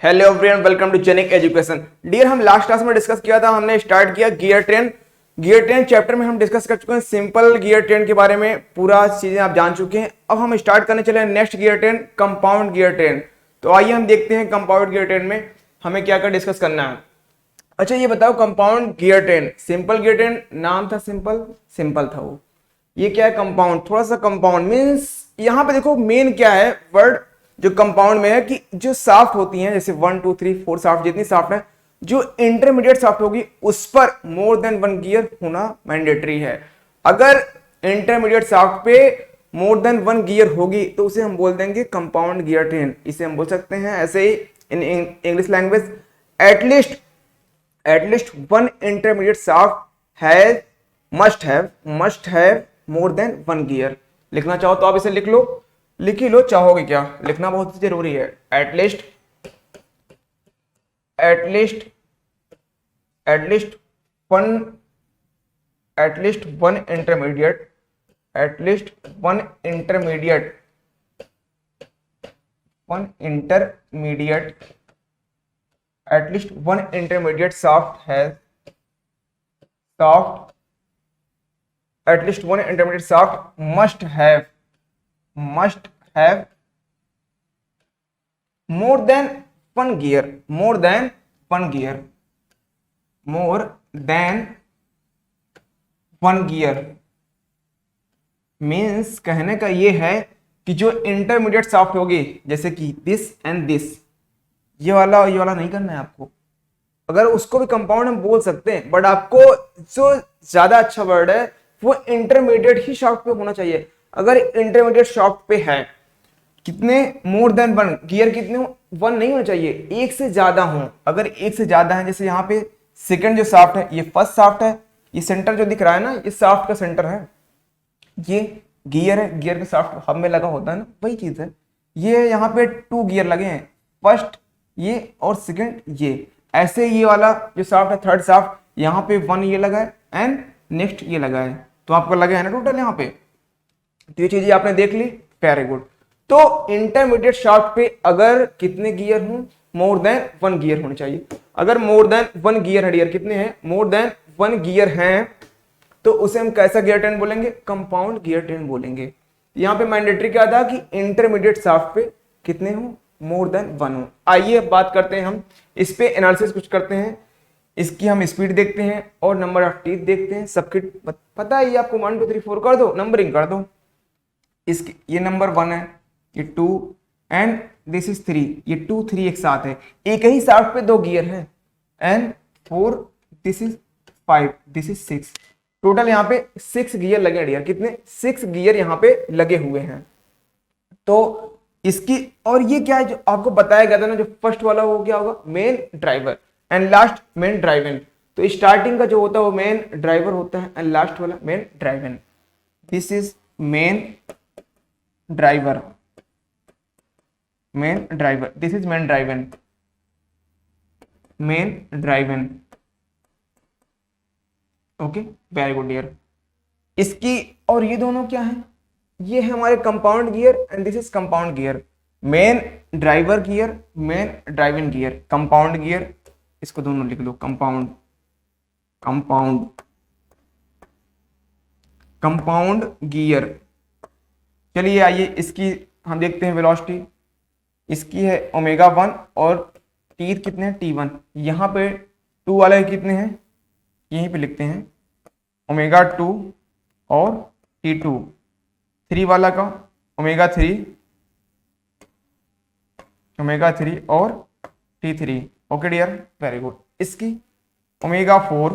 Hello everyone, welcome to Genic education. Dear, हम last class में discuss किया था, हमने स्टार्ट किया gear train. Gear train chapter में हम डिस्कस कर चुके हैं सिंपल गियर ट्रेन के बारे में, पूरा चीजें आप जान चुके हैं। अब हम स्टार्ट करने चले next gear train, compound gear train. तो आइए हम देखते हैं कंपाउंड गियर ट्रेन में हमें क्या क्या डिस्कस करना है। अच्छा ये बताओ, compound gear train, simple gear train नाम था, सिंपल सिंपल था वो। ये क्या है? कंपाउंड। थोड़ा सा कंपाउंड मीन्स यहाँ पे देखो मेन क्या है वर्ड जो कंपाउंड में है कि जो साफ्ट होती हैं, जैसे 1 2 3 4 साफ्ट जितनी साफ्ट है, जो इंटरमीडिएट साफ्ट होगी उस पर मोर देन 1 गियर होना मैंडेटरी है। अगर इंटरमीडिएट साफ्ट पे मोर देन 1 गियर होगी तो उसे हम बोल देंगे कंपाउंड गियर ट्रेन। इसे हम बोल सकते हैं ऐसे ही in English language, at least 1 intermediate shaft has must have more than 1 gear. लिखना चाहो तो आप इसे लिख लो, लिख ही लो, चाहोगे क्या? लिखना बहुत जरूरी है। At least one intermediate shaft has shaft at least one intermediate shaft must have more than 1 gear more than 1 gear means कहने का ये है कि जो इंटरमीडिएट शाफ्ट होगी, जैसे कि दिस एंड दिस, ये वाला नहीं करना है आपको। अगर उसको भी कंपाउंड हम बोल सकते हैं, बट आपको जो ज्यादा अच्छा वर्ड है वो इंटरमीडिएट ही शाफ्ट पे होना चाहिए। अगर इंटरमीडिएट शाफ्ट पे है कितने मोर देन 1 गियर, कितने 1 नहीं होना चाहिए, एक से ज्यादा हो। अगर एक से ज्यादा है, जैसे यहाँ पे सेकंड जो शाफ्ट है ये फर्स्ट शाफ्ट है, ये सेंटर जो दिख रहा है ना ये शाफ्ट का सेंटर है, ये गियर है, गियर का शाफ्ट हब में लगा होता है ना, वही चीज है। ये यहाँ पे 2 गियर लगे हैं, फर्स्ट ये और सेकंड ये। ऐसे ये वाला जो शाफ्ट है थर्ड शाफ्ट, यहाँ पे 1 ये लगा है एंड नेक्स्ट ये लगा है, तो आपको लगा है ना टोटल यहाँ पे। तो ये चीजें आपने देख ली, वेरी गुड। तो इंटरमीडिएट शाफ्ट पे अगर कितने गियर हों, मोर देन 1 गियर होने चाहिए। अगर मोर देन 1 गियर है, डियर कितने हैं? मोर देन 1 गियर हैं, तो उसे हम कैसा गियर ट्रेन बोलेंगे? कंपाउंड गियर ट्रेन बोलेंगे। यहाँ पे मैंडेटरी क्या था कि इंटरमीडिएट शाफ्ट पे कितने हो? मोर देन 1 हो। आइए अब बात करते हैं, हम इस पे एनालिसिस कुछ करते हैं, इसकी हम स्पीड देखते हैं और नंबर ऑफ टीथ देखते हैं। सबके पता है ये आपको 1 2 3 4 कर दो, नंबरिंग कर दो। इसकी ये नंबर 1 है, ये 2 एंड दिस इज 3, ये 2 3 एक साथ है, एक ही शाफ्ट पे 2 गियर है and 4, this is 5, this is 6। Total यहाँ पे 6 गियर लगे हैं डियर, कितने? 6 गियर यहाँ पे लगे हुए हैं। तो इसकी, और ये क्या है जो आपको बताया गया था ना, जो फर्स्ट वाला वो क्या होगा? Main driver and last main driven. तो स्टार्टिंग का जो होता है वो मेन ड्राइवर होता है एंड लास्ट वाला main driven. This is main driver, this is main driven. Okay, very good dear. इसकी और ये दोनों क्या है? ये है हमारे compound gear and this is compound gear. Main driver gear, main driving gear, compound gear. इसको दोनों लिख लो, कंपाउंड गियर। चलिए आइए इसकी हम देखते हैं वेलोसिटी। इसकी है ओमेगा 1 और टीथ कितने हैं? T1। यहाँ पे 2 वाले कितने हैं? यहीं पे लिखते हैं ओमेगा 2 और T2। 3 वाला का ओमेगा 3 और T3। Okay dear, very good. इसकी ओमेगा 4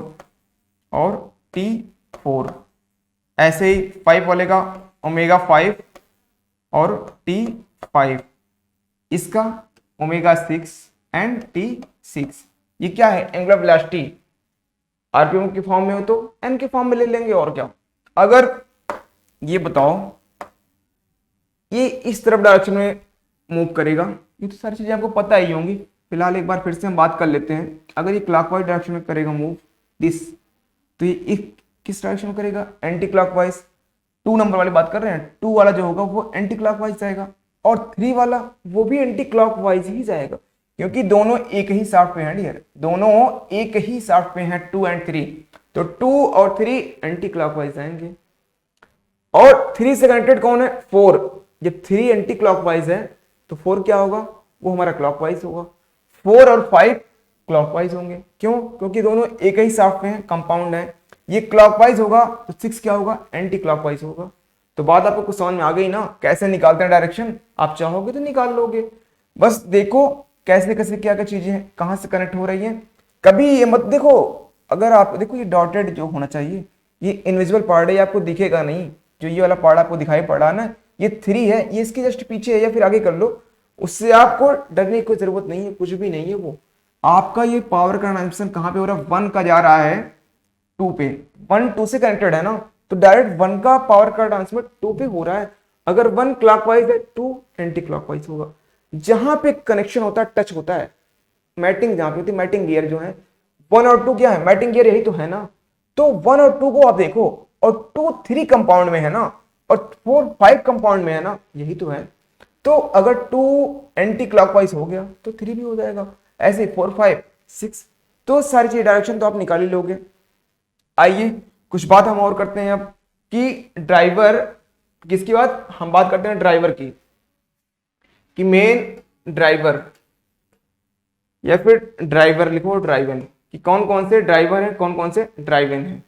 और T4। ऐसे ही 5 वाले का ओमेगा 5 और T5। इसका ओमेगा 6 एंड T6। ये क्या है? Angular velocity. आरपीएम के फॉर्म में हो तो एन के फॉर्म में ले लेंगे, और क्या। अगर ये बताओ ये इस तरफ डायरेक्शन में मूव करेगा, ये तो सारी चीजें आपको पता ही होंगी। फिलहाल एक बार फिर से हम बात कर लेते हैं। अगर ये क्लॉकवाइज डायरेक्शन में करेगा मूव दिस, तो ये किस डायरेक्शन में करेगा? Anti clockwise. 2 नंबर वाली बात कर रहे हैं, 2 वाला जो होगा वो एंटी क्लॉकवाइज जाएगा और 3 वाला वो भी एंटी क्लॉकवाइज ही जाएगा। क्योंकि दोनों एक ही शाफ्ट पे हैं डियर, दोनों एक ही शाफ्ट पे हैं 2 और 3, तो 2 और 3 एंटी क्लॉकवाइज आएंगे। और 3 से कनेक्टेड कौन है? 4। जब 3 एंटी क्लॉकवाइज है तो 4 क्या होगा? वो हमारा क्लॉकवाइज होगा। 4 और 5 क्लॉकवाइज होंगे। क्यों? क्योंकि दोनों एक ही शाफ्ट में है, कंपाउंड है। ये क्लॉकवाइज होगा तो 6 क्या होगा? एंटी क्लॉकवाइज होगा। तो बात आपको कुछ समझ में आ गई ना, कैसे निकालते हैं डायरेक्शन? आप चाहोगे तो निकाल लोगे। बस देखो कैसे कैसे क्या क्या चीजें हैं, कहां से कनेक्ट हो रही हैं। कभी ये मत देखो, अगर आप देखो ये डॉटेड जो होना चाहिए ये इनविजिबल पार्ट है, ये आपको दिखेगा नहीं। जो ये वाला पार्ट आपको दिखाई पड़ा ना, ये 3 है, ये इसके जस्ट पीछे है, या फिर आगे कर लो। उससे आपको डरने की कोई जरूरत नहीं है, कुछ भी नहीं है। वो आपका ये पावर का ट्रांसमिशन कहां पे हो रहा है? 1 का जा रहा है 2 पे, 1 2 से कनेक्टेड है ना, तो डायरेक्ट 1 का पावर का ट्रांसमिट 2 पे हो रहा है। अगर 1 क्लॉकवाइज है 2 एंटी क्लॉकवाइज होगा। जहां पे कनेक्शन होता है, टच होता है, मैटिंग जहां पे होती है, मैटिंग गियर जो है 1 और 2 क्या है? मैटिंग गियर यही तो है ना। तो 1 और 2 को आप देखो, और 2 3 कंपाउंड में है ना, और 4 5 कंपाउंड में है ना, यही तो है। तो अगर 2 एंटी क्लॉकवाइज हो गया तो 3 भी हो जाएगा। ऐसे 4 5 6, तो सारी चीज डायरेक्शन तो आप निकाल ही लोगे। आइए कुछ बात हम और करते हैं अब, कि ड्राइवर किसकी बात हम बात करते हैं? ड्राइवर की, कि मेन ड्राइवर या फिर ड्राइवर लिखो, ड्राइवन, कि कौन कौन से ड्राइवर हैं, कौन कौन से ड्राइवन हैं।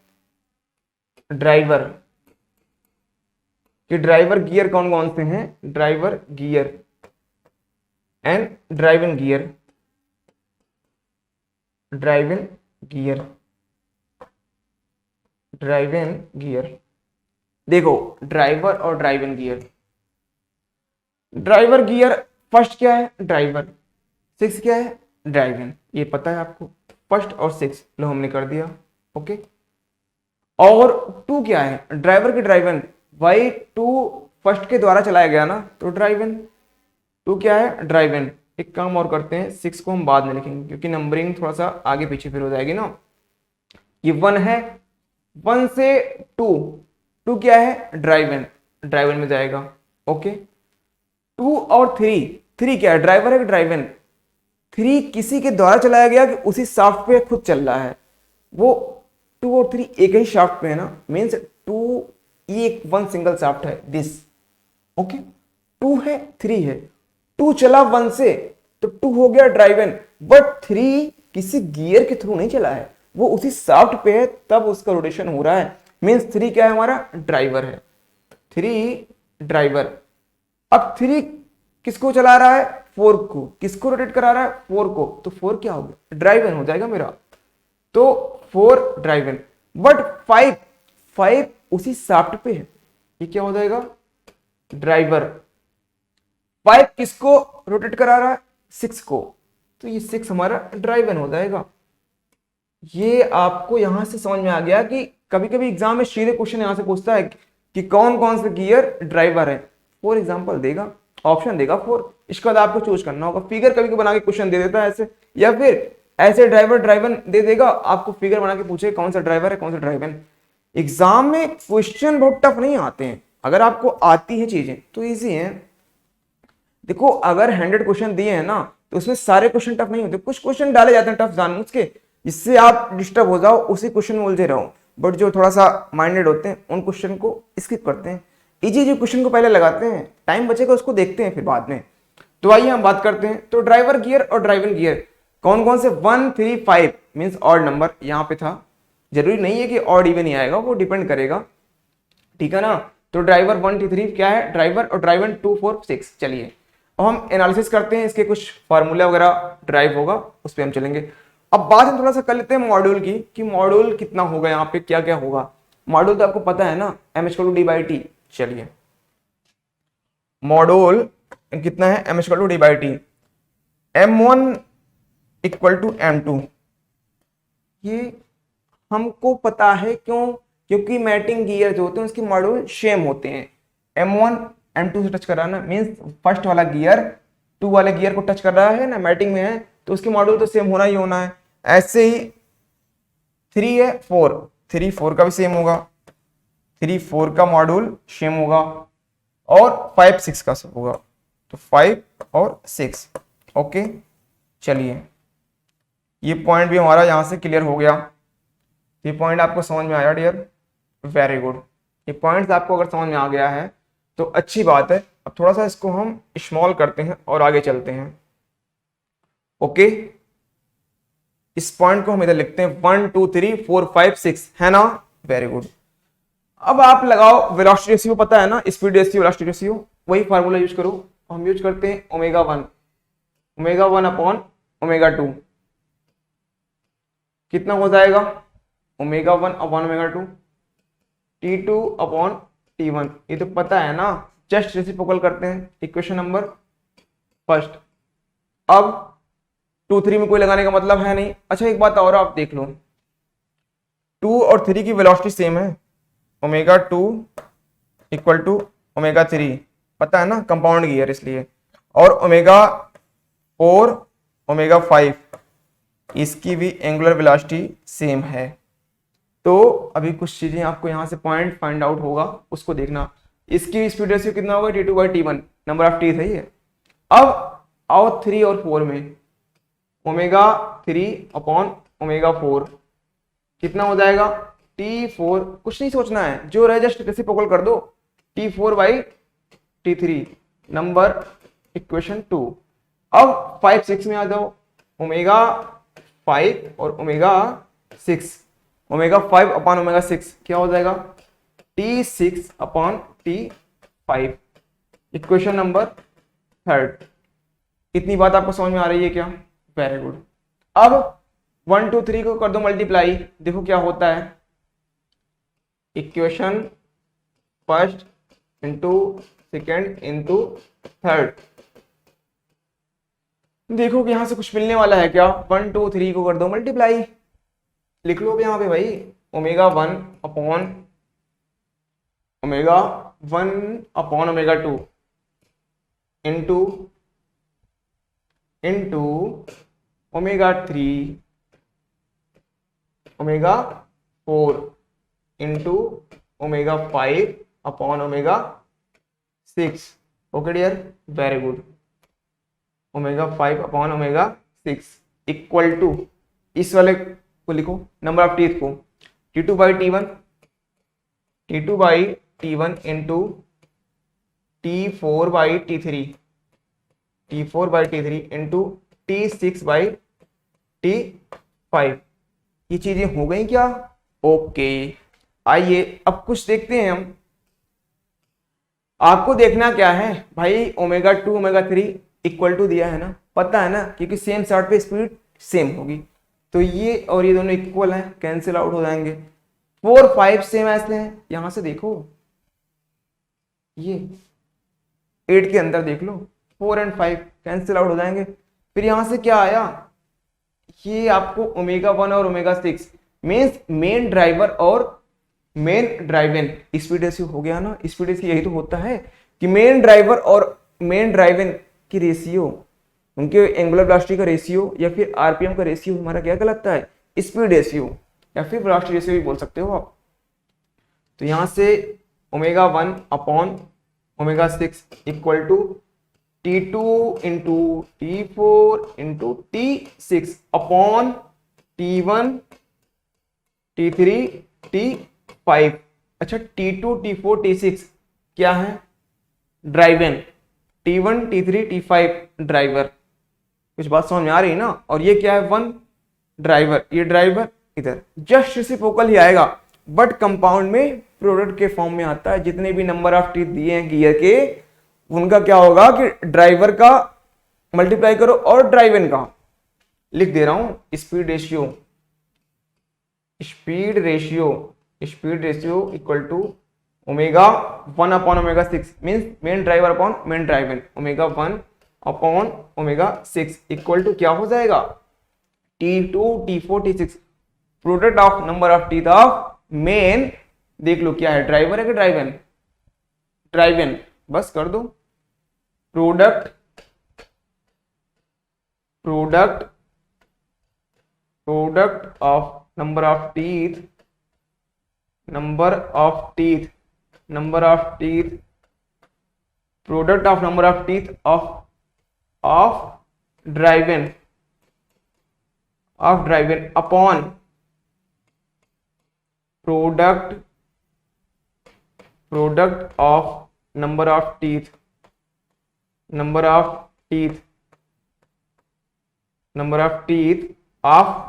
ड्राइवर कि ड्राइवर गियर कौन कौन से हैं? Driver gear and driven gear, driven gear, driven gear. देखो ड्राइवर और driven gear, driver gear first क्या है? ड्राइवर। 6 क्या है? ड्राइवन। ये पता है आपको, फर्स्ट और 6 लो हमने कर दिया। ओके, और 2 क्या है? ड्राइवर के ड्राइवन, भाई 2 फर्स्ट के द्वारा चलाया गया ना, तो ड्राइवन। 2 क्या है? ड्राइवन। एक काम और करते हैं, 6 को हम बाद में लिखेंगे क्योंकि नंबरिंग थोड़ा सा आगे पीछे फिर हो जाएगी ना। ये 1 है, 1 से 2 क्या है? ड्राइवन, ड्राइवन में जाएगा। ओके, 2 और 3 क्या है? ड्राइवर है कि ड्राइवन? 3 किसी के द्वारा चलाया गया कि उसी शाफ्ट पे खुद चल रहा है? वो 2 और 3 एक ही शाफ्ट पे है ना, मीन्स 2 ये एक 1 सिंगल शाफ्ट है दिस। ओके, 2 है 3 है, 2 चला 1 से तो 2 हो गया ड्राइवन, बट 3 किसी गियर के थ्रू नहीं चला है, वो उसी शाफ्ट पे है तब उसका रोटेशन हो रहा है। मीन्स 3 क्या है? हमारा ड्राइवर है। 3 ड्राइवर। अब 3 किसको चला रहा है? 4 को। किसको रोटेट करा रहा है? 4 को। तो 4 क्या हो गया? ड्राइवन हो जाएगा मेरा। तो 4 ड्राइवन, बट 5 उसी शाफ्ट पे है, ये क्या हो जाएगा? ड्राइवर। 5 किसको रोटेट करा रहा है? 6 को, तो ये 6 हमारा ड्राइवन हो जाएगा। ये आपको यहां से समझ में आ गया कि कभी कभी एग्जाम में सीधे क्वेश्चन यहां से पूछता है कि कौन कौन से गियर ड्राइवर है। फॉर एग्जाम्पल देगा, ऑप्शन देगा 4, इसके बाद आपको चूज करना होगा। फिगर कभी कभी बना के क्वेश्चन दे देता है ऐसे, या फिर ऐसे ड्राइवर ड्राइवन दे देगा, आपको फिगर बना के पूछे कौन सा ड्राइवर है कौन सा ड्राइवन। एग्जाम में क्वेश्चन बहुत टफ नहीं आते हैं, अगर आपको आती है चीजें तो ईजी है। देखो अगर 100 क्वेश्चन दिए हैं ना, तो उसमें सारे क्वेश्चन टफ नहीं होते, कुछ क्वेश्चन डाले जाते हैं टफ जानबूझ के, जिससे आप डिस्टर्ब हो जाओ, उसी क्वेश्चन में उलझे रहो। बट जो थोड़ा सा माइंडेड होते हैं उन क्वेश्चन को स्किप करते हैं, इजी जो क्वेश्चन को पहले लगाते हैं, टाइम बचेगा उसको देखते हैं फिर बाद में। तो आइए हम बात करते हैं। तो ड्राइवर गियर और ड्राइवन गियर कौन कौन से? 1 3 5 मीन्स ऑड नंबर यहाँ पे था, जरूरी नहीं है कि ऑड इवन ही आएगा, वो डिपेंड करेगा, ठीक है ना। तो ड्राइवर 1 2 3 क्या है? ड्राइवर, और ड्राइवन 2 4 6। चलिए अब हम एनालिसिस करते हैं, इसके कुछ फार्मूला वगैरह ड्राइव होगा उस पर हम चलेंगे। अब बात हम थोड़ा सा कर लेते हैं मॉड्यूल की, कि मॉड्यूल कितना होगा, यहाँ पे क्या क्या होगा। मॉड्यूल तो आपको पता है ना, m=d/t। चलिए मॉड्यूल कितना है? m=d/t। m1 = m2, ये हमको पता है, क्यों? क्योंकि मैटिंग गियर जो होते हैं उसके मॉड्यूल सेम होते हैं। m1 m2 से टच कर रहा है ना, मीन्स फर्स्ट वाला गियर 2 वाले गियर को टच कर रहा है ना, मैटिंग में है, तो उसके मॉड्यूल तो सेम होना ही होना है। ऐसे ही 3 है 4, 3 4 का भी सेम होगा, 3 4 का मॉड्यूल सेम होगा, और 5 6 का सब होगा, तो 5 और 6। ओके, चलिए ये पॉइंट भी हमारा यहाँ से क्लियर हो गया। ये पॉइंट आपको समझ में आया डियर, वेरी गुड। ये पॉइंट्स आपको अगर समझ में आ गया है तो अच्छी बात है। अब थोड़ा सा इसको हम स्मॉल करते हैं और आगे चलते हैं। ओके, इस पॉइंट को हम इधर लिखते हैं 1 2 3 4 5 6, है ना, वेरी गुड। अब आप लगाओ वेलोसिटी रेशियो, पता है ना, स्पीड रेशियो वेलोसिटी रेशियो, वही फार्मूला यूज करो। हम यूज करते हैं ओमेगा 1 अपॉन ओमेगा 2, कितना हो जाएगा, omega 1 upon omega 2, T2 upon T1, ये तो पता है ना, जस्ट रेसिप्रोकल करते हैं, इक्वेशन नंबर फर्स्ट। अब 2 3 में कोई लगाने का मतलब है नहीं। अच्छा एक बात और आप देख लो, 2 और 3 की वेलोसिटी सेम है, ओमेगा 2 इक्वल टू ओमेगा 3, पता है ना, कंपाउंड गियर इसलिए, और ओमेगा 4 ओमेगा 5 इसकी भी एंगुलर वेलोसिटी सेम है। तो अभी कुछ चीजें आपको यहाँ से पॉइंट फाइंड आउट होगा, उसको देखना। इसकी स्पीड रेशियो कितना होगा, T2 by T1, number of teeth है ये। अब आओ 3 और 4 में, ओमेगा 3 अपॉन ओमेगा 4 कितना हो जाएगा, T4, कुछ नहीं सोचना है, जो रहे जस्ट रेसिप्रोकल कर दो, T4 by T3, number equation 2। अब 5 6 में आ जाओ, ओमेगा 5 और ओमेगा 6, ओमेगा 5 अपॉन ओमेगा 6 क्या हो जाएगा, T6 upon T5, equation number 3। इतनी बात आपको समझ में आ रही है क्या, वेरी गुड। अब 1 2 3 को कर दो मल्टीप्लाई, देखो क्या होता है, equation first into second into third, देखो कि यहां से कुछ मिलने वाला है क्या, 1 2 3 को कर दो मल्टीप्लाई, लिख लो यहाँ पे भाई, omega 1 upon omega 1 upon omega 2 into omega 3 omega 4 into omega 5 upon omega 6। Okay dear, very good, omega 5 upon omega 6 equal to, इस वाले को लिखो नंबर ऑफ टीथ को, T2 by T1 into T4 by T3 into T6 by T5। ये चीजें हो गई क्या, ओके। आइए अब कुछ देखते हैं हम। आपको देखना क्या है भाई, ओमेगा 2 ओमेगा 3 इक्वल टू दिया है ना, पता है ना, क्योंकि सेम चार्ट पे स्पीड सेम होगी, तो ये और ये दोनों इक्वल हैं, कैंसिल आउट हो जाएंगे। 4 5 सेम ऐसे हैं, यहां से देखो ये 8 के अंदर देख लो, 4 और 5 कैंसिल आउट हो जाएंगे। फिर यहां से क्या आया, ये आपको ओमेगा 1 और ओमेगा 6 मीन्स मेन ड्राइवर और मेन ड्राइवन स्पीड रेशियो हो गया ना। स्पीड रेशियो यही तो होता है कि मेन ड्राइवर और मेन ड्राइवन की रेशियो, उनके एंगुलर वेलोसिटी का रेशियो या फिर आरपीएम का रेशियो हमारा क्या कहलाता है, स्पीड रेशियो या फिर वेलोसिटी रेशियो भी बोल सकते हो आप। तो यहां से omega 1 upon omega 6 equal to T2 into T4 into T6 upon T1 T3 T5। अच्छा T2 T4 T6 क्या है, driven, T1 T3 T5 driver, कुछ बात समझ में आ रही है ना। और ये क्या है, 1 ड्राइवर, ये ड्राइवर इधर जस्ट रेसिप्रोकल ही आएगा, बट कंपाउंड में प्रोडक्ट के फॉर्म में आता है। जितने भी नंबर ऑफ टीथ दिए हैं गियर के, उनका क्या होगा कि ड्राइवर का मल्टीप्लाई करो और ड्राइवन का, लिख दे रहा हूं speed ratio equal to omega 1 upon omega 6 means main driver upon main driven, omega 1 upon omega 6 equal to क्या हो जाएगा, T2 T4 T6 product of number of teeth of main, देख लो क्या है, ड्राइवर है कि ड्राइवन, ड्राइवन बस कर दो, product of number of teeth product of number of teeth of driven of driven upon product of number of teeth of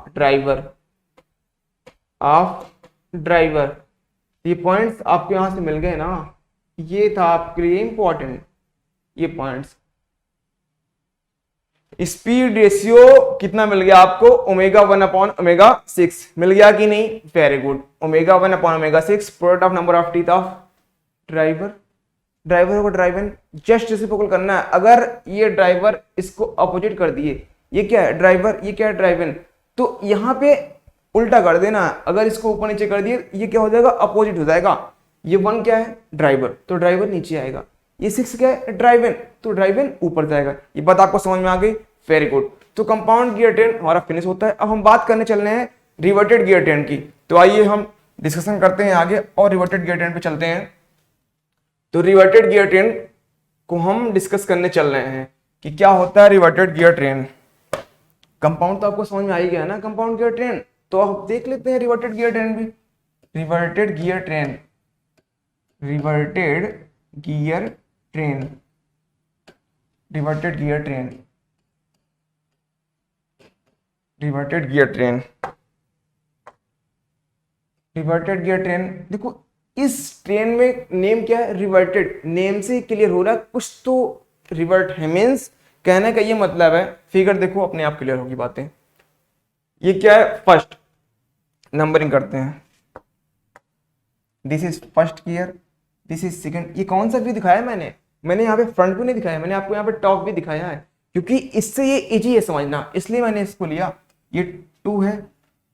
driver. ये पॉइंट्स आपको यहां से मिल गए ना, ये था आपके लिए इंपॉर्टेंट, ये पॉइंट्स। स्पीड रेशियो कितना मिल गया आपको, ओमेगा 1/ओमेगा 6 मिल गया कि नहीं, वेरी गुड। ओमेगा 1/ओमेगा 6 product of number of teeth of driver को ड्राइवन जस्ट रेसिप्रोकल करना है। अगर ये ड्राइवर इसको अपोजिट कर दिए, ये क्या है ड्राइवर, ये क्या है ड्राइवन, तो यहाँ पे उल्टा कर देना है। अगर इसको ऊपर नीचे कर दिए ये क्या हो जाएगा, अपोजिट हो जाएगा। ये 1 क्या है ड्राइवर, तो ड्राइवर नीचे आएगा। ये 6 क्या है ड्राइवन, तो ड्राइवन ऊपर जाएगा। ये बात आपको समझ में आ गई, वेरी गुड। तो कंपाउंड गियर ट्रेन हमारा फिनिश होता है। अब हम बात करने चल रहे हैं रिवर्टेड गियर ट्रेन की। तो आइए हम डिस्कशन करते हैं आगे और रिवर्टेड गियर ट्रेन पे चलते हैं। तो रिवर्टेड गियर ट्रेन को हम डिस्कस करने चल रहे हैं कि क्या होता है रिवर्टेड गियर ट्रेन। कंपाउंड तो आपको समझ में आ ही गया ना, कंपाउंड गियर ट्रेन। तो अब देख लेते हैं रिवर्टेड गियर ट्रेन भी। रिवर्टेड गियर ट्रेन देखो, इस ट्रेन में नेम क्या है, रिवर्टेड। नेम से क्लियर हो रहा है कुछ तो रिवर्ट है, मीन्स कहने का ये मतलब है। फिगर देखो अपने आप क्लियर होगी बातें। ये क्या है, फर्स्ट नंबरिंग करते हैं। This is first gear, this is second. ये कौन सा व्यू दिखाया मैंने यहाँ पे फ्रंट व्यू नहीं दिखाया, मैंने आपको यहाँ पे टॉप भी दिखाया है, क्योंकि इससे ये इजी है समझना, इसलिए मैंने इसको लिया। ये 2 है,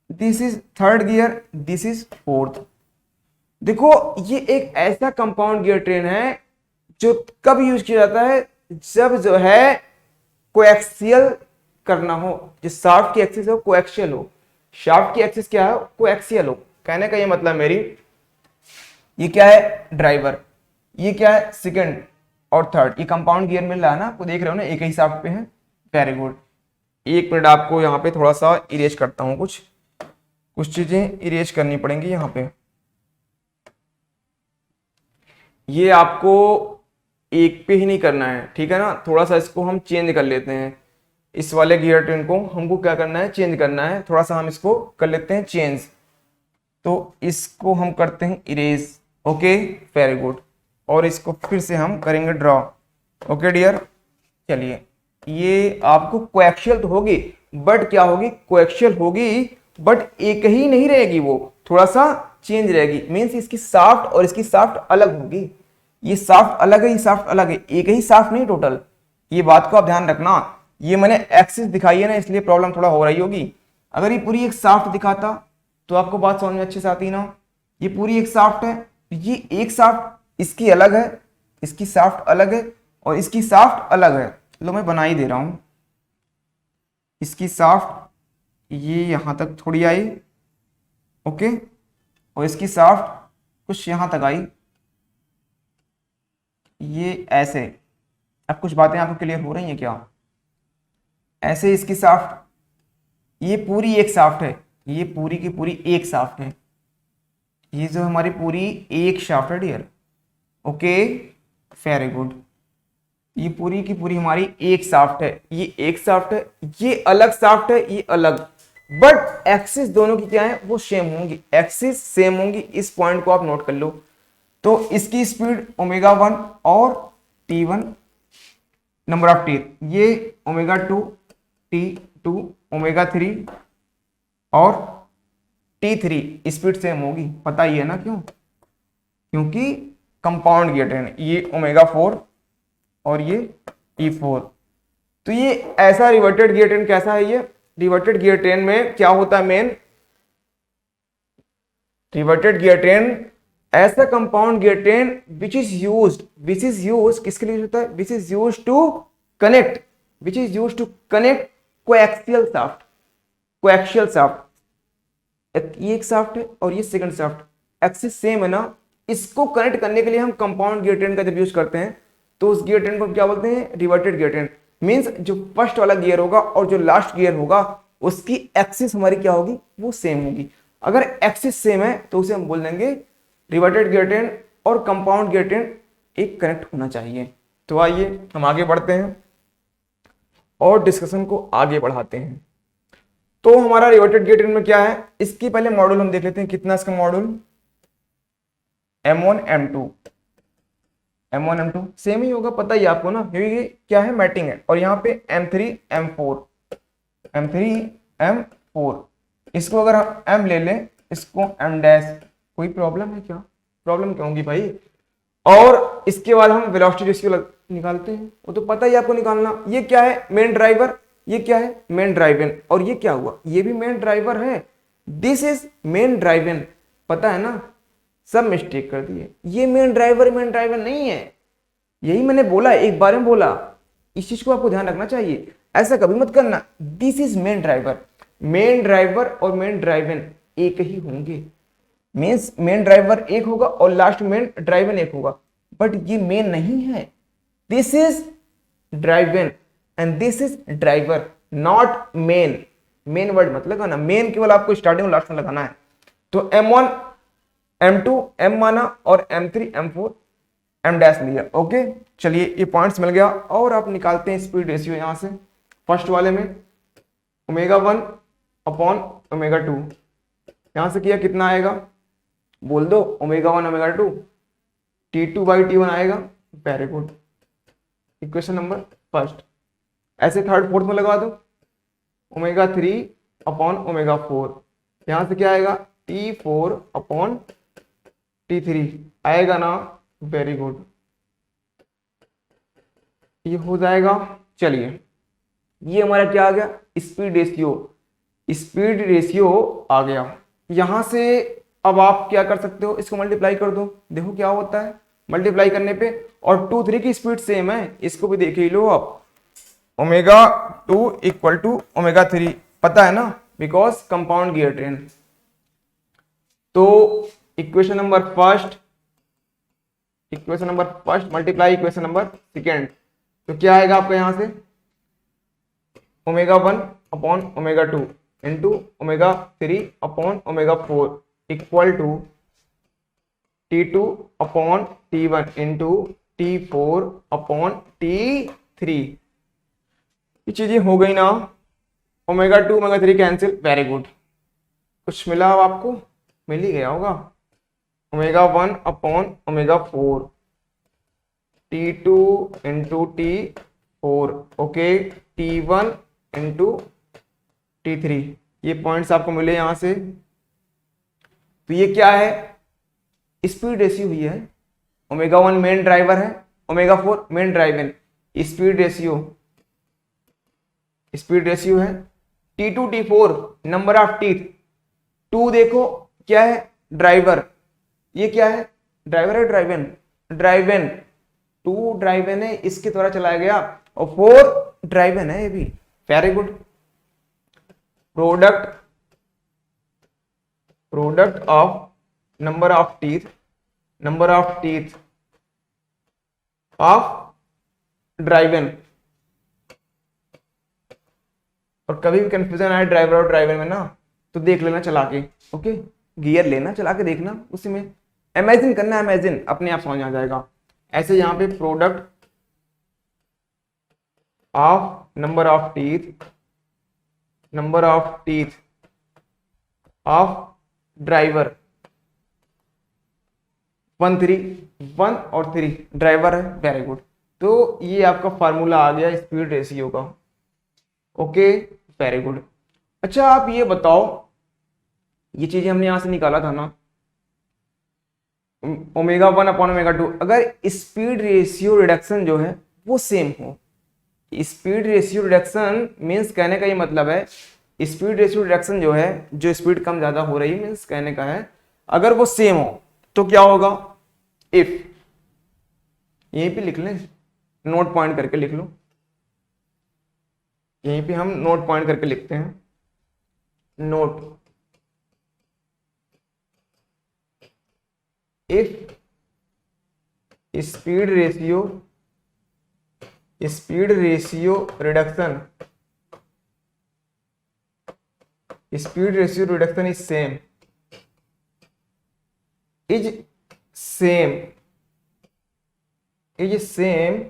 this is third gear, this is fourth. देखो ये एक ऐसा कंपाउंड गियर ट्रेन है जो कब यूज किया जाता है, जब जो है कोएक्सियल करना हो, जो शाफ्ट की एक्सिस हो कोएक्सियल हो। शाफ्ट की एक्सिस क्या है, कोएक्सियल हो। कहने का ये मतलब मेरी, ये क्या है ड्राइवर, ये क्या है सेकंड और थर्ड। ये कंपाउंड गियर मिल रहा है ना आपको, देख रहे हो ना, एक ही शाफ्ट पे है, वेरी गुड। 1 मिनट आपको यहाँ पे थोड़ा सा इरेज करता हूँ, कुछ चीजें इरेज करनी पड़ेंगी यहाँ पे। ये आपको एक पे ही नहीं करना है, ठीक है ना, थोड़ा सा इसको हम चेंज कर लेते हैं। इस वाले गियर ट्रेन को हमको क्या करना है, चेंज करना है। थोड़ा सा हम इसको कर लेते हैं चेंज, तो इसको हम करते हैं इरेज, ओके वेरी गुड। और इसको फिर से हम करेंगे ड्रॉ, ओके डियर। चलिए, ये आपको कोएक्सियल तो होगी, बट क्या होगी, कोएक्सियल होगी बट एक ही नहीं रहेगी, वो थोड़ा सा चेंज रहेगी। मीन्स इसकी साफ्ट और इसकी साफ्ट अलग होगी। ये साफ्ट अलग है, ये साफ्ट अलग है, एक ही साफ्ट नहीं टोटल। ये बात को आप ध्यान रखना। ये मैंने एक्सिस दिखाई है ना, इसलिए प्रॉब्लम थोड़ा हो रही होगी। अगर ये पूरी एक साफ्ट दिखाता तो आपको बात समझ में अच्छे से आती ना। ये पूरी एक साफ्ट है, ये एक साफ्ट, इसकी अलग है, इसकी साफ्ट अलग है और इसकी साफ्ट अलग है। लो मैं बना ही दे रहा हूं। इसकी साफ्ट ये यहां तक थोड़ी आई, ओके, और इसकी साफ्ट कुछ यहां तक आई, ये ऐसे। अब कुछ बातें आपको क्लियर हो रही हैं क्या? ऐसे इसकी साफ्ट, ये पूरी एक साफ्ट है, ये पूरी की पूरी एक साफ्ट है, ये जो हमारी पूरी एक शाफ्ट है डियर, ओके वेरी गुड। ये पूरी की पूरी हमारी एक साफ्ट है, ये एक साफ्ट है, ये अलग साफ्ट है, ये अलग, बट एक्सिस दोनों की क्या है, वो सेम होंगी, एक्सिस सेम होंगी। इस पॉइंट को आप नोट कर लो। तो इसकी स्पीड ओमेगा 1 और T1 नंबर ऑफ टीथ, ये ओमेगा 2 T2 ओमेगा 3 और T3 स्पीड सेम होगी। पता ही है ना क्यों? क्योंकि कंपाउंड गियर ट्रेन, ये ओमेगा 4 और ये T4। तो ये ऐसा रिवर्टेड गियर ट्रेन कैसा है? ये रिवर्टेड गियर ट्रेन में क्या होता है मेन, रिवर्टेड गियर ट्रेन ऐसा compound gear train which is used किसके लिए होता है, which is used to connect coaxial shaft. ये एक शाफ्ट है और ये सेकंड शाफ्ट, एक्सिस सेम है ना, इसको कनेक्ट करने के लिए हम कंपाउंड गियर ट्रेन का जब यूज करते हैं तो उस गियर ट्रेन को क्या बोलते हैं, रिवर्टेड गियर ट्रेन। मींस जो फर्स्ट वाला गियर होगा और जो लास्ट गियर होगा उसकी एक्सिस हमारी क्या होगी, वो सेम होगी। अगर एक्सिस सेम है तो उसे हम बोल देंगे रिवर्टेड गियरट्रेन और कंपाउंड गियरट्रेन एक कनेक्ट होना चाहिए। तो आइए हम आगे बढ़ते हैं और डिस्कशन को आगे बढ़ाते हैं। तो हमारा रिवर्टेड गियरट्रेन में क्या है, इसकी पहले मॉड्यूल हम देख लेते हैं। कितना इसका module, M1 M2, M1 M2 same ही होगा, पता ही आपको ना, क्योंकि क्या है मैटिंग है। और यहाँ पे M3 M4, M3 M4, इसको अगर हम M ले लें, इसको M डैश, कोई प्रॉब्लम है क्या, प्रॉब्लम क्या होगी भाई। और इसके बाद हम वेलोसिटी रेशियो निकालते हैं, वो तो पता ही आपको निकालना। ये क्या है, मेन ड्राइवर, ये क्या है, मेन ड्राइवन, और ये क्या हुआ, ये भी मेन ड्राइवर है। दिस इज मेन ड्राइवन, पता है ना, सब मिस्टेक कर दिए। ये मेन ड्राइवर नहीं है, यही मैंने बोला, एक बार में बोला, इस चीज को आपको ध्यान रखना चाहिए, ऐसा कभी मत करना। This is main driver, main driver और मेन ड्राइवन एक ही होंगे। मीन्स मेन ड्राइवर एक होगा और लास्ट मेन ड्राइवन एक होगा, बट ये मेन नहीं है। This is driven and this is driver, not main. Main word मत लगाना, मेन केवल आपको स्टार्टिंग और लास्ट में लगाना है। तो M1 M2 M माना और M3 M4 M डैश लिया। ओके, चलिए ये पॉइंट्स मिल गया। और आप निकालते हैं स्पीड रेशियो यहां से, फर्स्ट वाले में ω1 अपॉन ω2, यहां से किया कितना आएगा, बोल दो, ω1 ω2 T2/T1 आएगा। Very good, equation number first. ऐसे थर्ड फोर्थ में लगा दो, ω3 अपॉन ω4, यहां से क्या आएगा, T4 अपॉन T3 आएगा ना। वेरी गुड, ये हो जाएगा। चलिए ये हमारा क्या आ गया, स्पीड रेशियो, स्पीड रेशियो आ गया। यहां से अब आप क्या कर सकते हो, इसको मल्टीप्लाई कर दो, देखो क्या होता है मल्टीप्लाई करने पे। और 2 3 की स्पीड सेम है, इसको भी देख ही लो आप। ω2 इक्वल टू ω3, पता है ना, बिकॉज कंपाउंड गियर ट्रेन। तो equation number first multiply equation number second, तो क्या आएगा आपका यहां से, ω1 upon ω2 into ω3 upon ω4 equal to T2 upon T1 into T4 upon T3। ये चीजें हो गई ना, ω2 ω3 कैंसिल, वेरी गुड। कुछ मिला अब आपको, मिल ही गया होगा। ω1 upon ω4 T2 into T4, okay, T1 into T3, ये पॉइंट्स आपको मिले यहां से। तो ये क्या है, स्पीड रेशियो हुई है। ω1 मेन ड्राइवर है, ω4 मेन ड्राइवन, स्पीड रेशियो है। T2 T4 number of teeth, 2 देखो क्या है, ड्राइवर, ये क्या है, ड्राइवर है ड्राइवन, 2 ड्राइवन है, इसके द्वारा चलाया गया, और 4 ड्राइवन है ये भी। Very good, product of number of teeth of driven. और कभी भी कंफ्यूजन आए ड्राइवर और ड्राइवर में ना, तो देख लेना चला के, ओके, गियर लेना चला के देखना, उसी में इमेजिन करना, इमेजिन अपने आप समझ आ जाएगा। ऐसे यहाँ पे product of number of teeth of driver, 1 और 3 ड्राइवर है, वेरी गुड। तो ये आपका फार्मूला आ गया स्पीड रेशियो का, ओके, वेरी गुड। अच्छा आप ये बताओ, ये चीजें हमने यहां से निकाला था ना, ω1 अपॉन ω2, अगर स्पीड रेशियो रिडक्शन जो है वो सेम हो, स्पीड रेशियो रिडक्शन मीन्स कहने का ये मतलब है, स्पीड रेशियो रिडक्शन जो है, जो स्पीड कम ज्यादा हो रही है, मीन्स कहने का है अगर वो सेम हो तो क्या होगा, इफ, यहीं पे लिख लें, नोट पॉइंट करके लिख लो, यहीं पे हम नोट पॉइंट करके लिखते हैं, note, if speed ratio reduction speed ratio reduction is same, is same, is same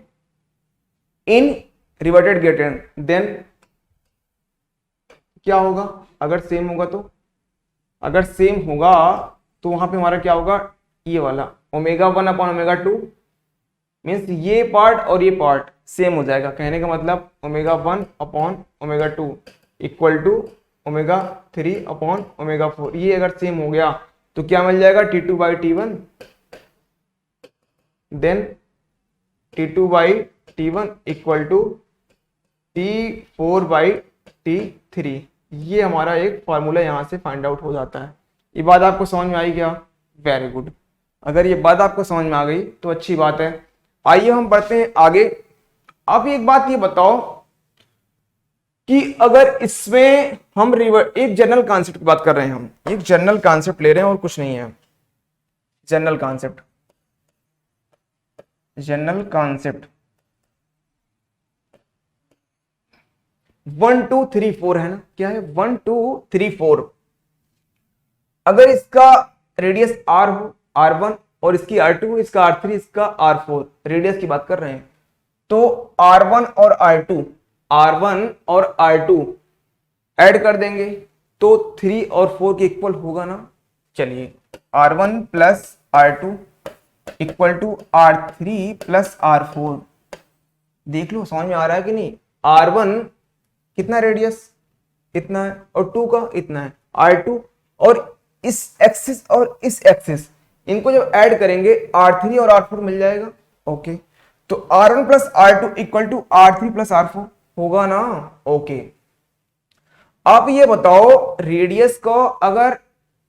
in reverted गेटेन, देन क्या होगा? अगर सेम होगा तो, अगर सेम होगा तो वहां पे हमारा क्या होगा? ये वाला ओमेगा 1 अपॉन ओमेगा 2, मीन्स ये पार्ट और ये पार्ट सेम हो जाएगा। कहने का मतलब omega 1 upon omega 2 equal to omega 3 upon omega 4। ये अगर सेम हो गया तो क्या मिल जाएगा? T2 by T1, then T2 by T1 equal to T4 by T3। ये हमारा एक फॉर्मूला यहां से फाइंड आउट हो जाता है। ये बात आपको समझ में आई क्या? Very good. अगर ये बात आपको समझ में आ गई तो अच्छी बात है। आइए हम बढ़ते हैं आगे। आप एक बात ये बताओ कि अगर इसमें हम एक जनरल कॉन्सेप्ट की बात कर रहे हैं, हम एक जनरल कॉन्सेप्ट ले रहे हैं और कुछ नहीं है। जनरल कॉन्सेप्ट, जनरल कॉन्सेप्ट 1 2 3 4 है ना? क्या है? 1 2 3 4। अगर इसका रेडियस r हो, r1, और इसकी r2, इसका r3, इसका r4, रेडियस की बात कर रहे हैं, तो r1 और r2, r1 और r2 ऐड कर देंगे तो 3 और 4 के इक्वल होगा ना? चलिए, r1 plus r2 equal to r3 plus r4। देख लो समझ में आ रहा है कि नहीं? r1 कितना रेडियस? इतना है, और 2 का इतना है, r2, और इस एक्सिस और इस एक्सिस, इनको जब ऐड करेंगे r3 और r4 मिल जाएगा। ओके, तो r1 plus r2 equal to r3 plus r4 होगा ना? ओके, आप ये बताओ रेडियस को अगर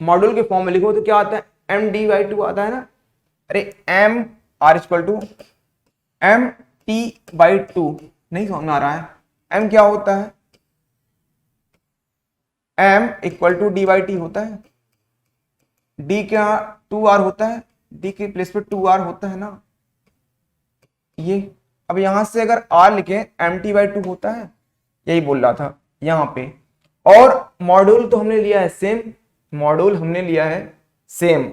मॉड्यूल के फॉर्म में लिखो तो क्या आता है? md/2 आता है ना? अरे m r equal to mt/2। नहीं समझ में आ रहा है? m क्या होता है? m इक्वल टू d/t होता है। d क्या 2r होता है? d के प्लेस पे 2r होता है ना? ये अब यहां से अगर r लिखें mt/2 होता है, यही बोल रहा था यहां पे। और मॉड्यूल तो हमने लिया है सेम, मॉड्यूल हमने लिया है सेम,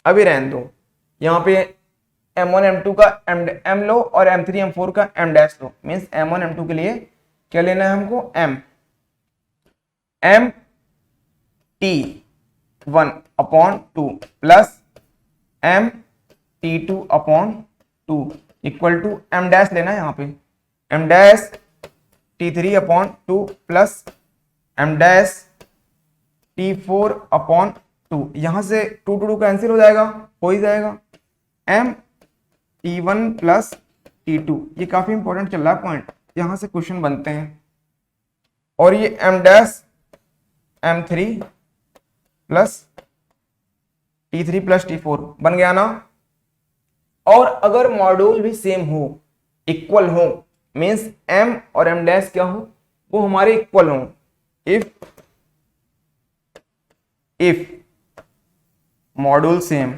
अभी रहने दो। यहां पे m1 m2 का m लो और m3 m4 का m डैश लो। मीन्स m1 m2 के लिए क्या लेना है हमको? m t1 upon 2 plus m t2 upon 2 equal to m dash लेना है यहाँ पे, m dash t3 upon 2 plus m dash t4 upon 2। यहां से 2 to 2 कैंसिल हो जाएगा, हो ही जाएगा। m t1 प्लस t2, ये काफी इंपॉर्टेंट चल रहा है पॉइंट, यहां से क्वेश्चन बनते हैं। और ये m dash m3 plus t3 plus t4 बन गया ना? और अगर मॉड्यूल भी सेम हो, इक्वल हो, मीन्स m और m डैश क्या हो? वो हमारे इक्वल हो। If module same,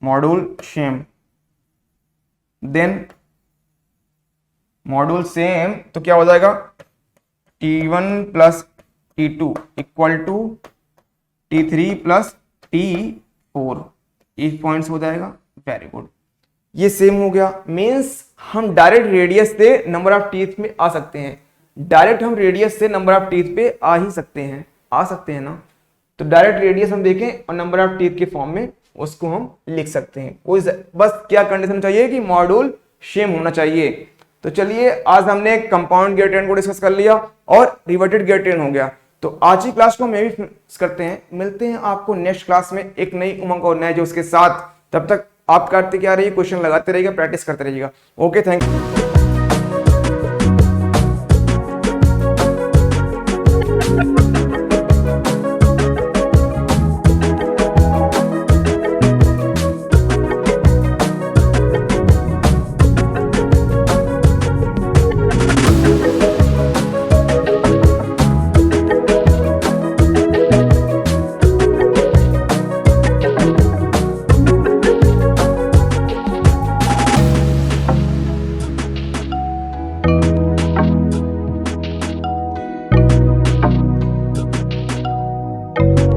module same, then module same तो क्या हो जाएगा? t1 plus t2 equal to t3 plus t4। एक पॉइंट्स हो जाएगा। वेरी गुड, ये सेम हो गया। मीन्स हम डायरेक्ट रेडियस से नंबर ऑफ टीथ में आ सकते हैं। डायरेक्ट हम रेडियस से नंबर ऑफ टीथ पे आ ही सकते हैं, आ सकते हैं ना? तो डायरेक्ट रेडियस हम देखें और नंबर ऑफ टीथ के फॉर्म में उसको हम लिख सकते हैं। कोई बस क्या कंडीशन चाहिए कि मॉड्यूल सेम होना चाहिए। तो चलिए, आज हमने कंपाउंड गियर ट्रेन को डिस्कस कर लिया और रिवर्टेड गियर ट्रेन हो गया। तो आज की क्लास को हम यही फिनिश करते हैं। मिलते हैं आपको नेक्स्ट क्लास में एक नई उमंग और नए जोश के साथ। तब तक आप करते क्या रहिए, क्वेश्चन लगाते रहिएगा, प्रैक्टिस करते रहिएगा। Okay, thank you. है।